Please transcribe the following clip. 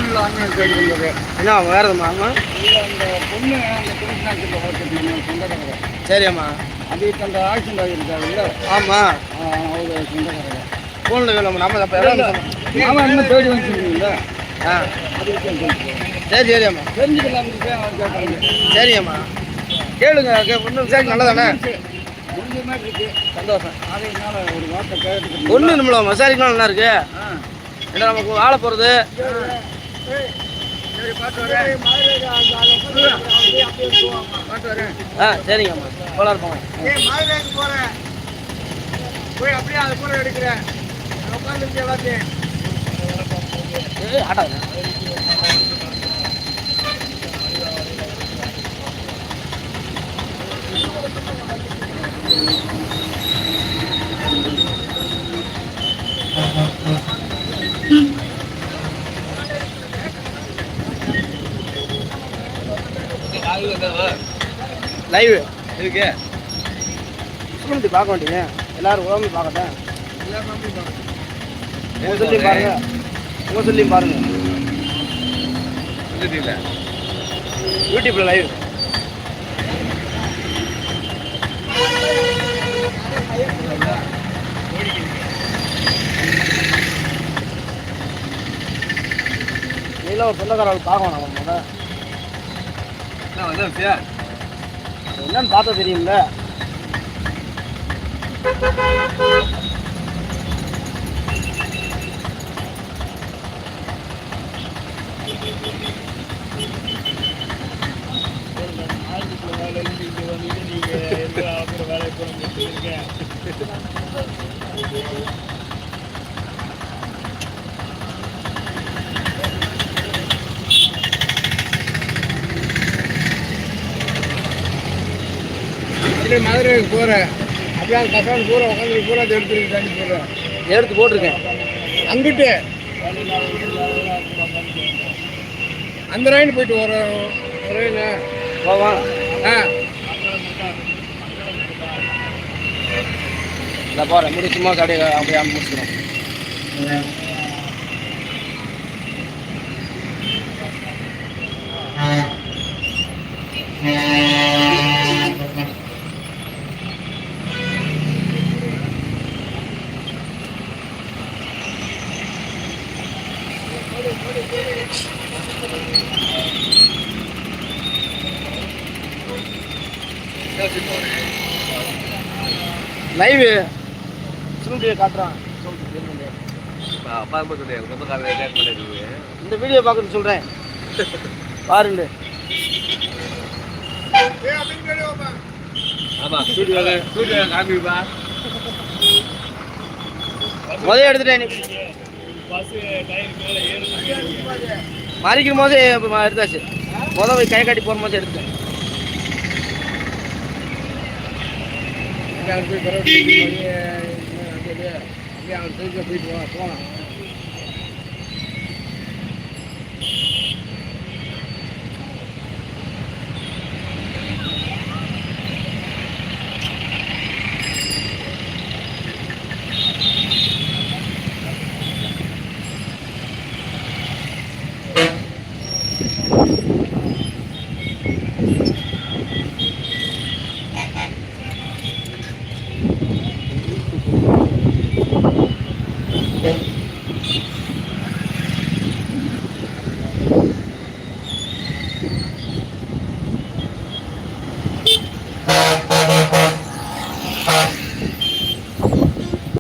என்ன வேறு எதுமாம்மா? அந்த பொண்ணு அந்த திருச்சிநாட்டில் பார்த்துட்டு சொந்தக்காரங்க. சரிம்மா. அதுக்கு அந்த ஆக்சிடென்ட் ஆகியிருக்காருல்ல. ஆமாம். அவங்க சொந்தக்காரங்க. ஃபோனில் வேணும் நம்ம அப்போ எல்லாம் ஆமாம் இன்னும் தேடி வந்துருக்கீங்களா? ஆ சரி சரிம்மா. தெரிஞ்சுக்கலாம் கேட்டாங்க. சரிம்மா கேளுங்க. ஒன்றும் விசாரிக்க நல்லதானே? முடிஞ்ச மாதிரி இருக்கு. சந்தோஷம். அதனால ஒரு வார்த்தை கேட்டுக்கிட்டு ஒன்று நம்மள விசாரிக்கலாம் நல்லா இருக்கு. ஏன்னா நமக்கு வாழ போகிறது. சரி பார்த்து வரேன். பார்த்து வரேன். சரிங்கம்மா போல இருப்போம். மதுரைக்கு போகிறேன். போய் அப்படியே அதை கூட எடுக்கிறேன். உட்காந்துருக்கேன் எல்லாத்தையும். ஆட்டாங்க. லைவ் இருக்கு. சுமந்தி பார்க்க மாட்டீங்க. எல்லாரும் உடம்பு பார்க்கட்டேன். உங்க சொல்லியும் பாருங்க. உங்க சொல்லியும் பாருங்க. யூடியூப்ல லைவ். நீலாம் ஒரு சொந்தக்காரர்கள் பார்க்கணும் நம்ம முதல்ல. என்னன்னு பார்த்தா தெரியும்ல. மதுரைக்கு போகிறேன். அப்படியே அந்த பசங்க பூரா உட்காந்து பூரா எடுத்துருக்கு தண்ணி போடுறேன். எடுத்து போட்டிருக்கேன். அங்கிட்டு அந்த ரைடு போயிட்டு வரேன்னு போவா. இல்லை போகிறேன். முடி சும்மா அப்படியே முடிச்சுக்கிறோம். லைவ் சுருட்டியை காட்டுறான். இந்த வீடியோ பார்க்கறது சொல்கிறேன் பாருங்க. முதல் எடுத்துட்டேன். மறிக்கும் போது எடுத்தாச்சு. முதல் கை காட்டி போகிற போது எடுத்துட்டேன். போயிட்டு போகலாம். Okay.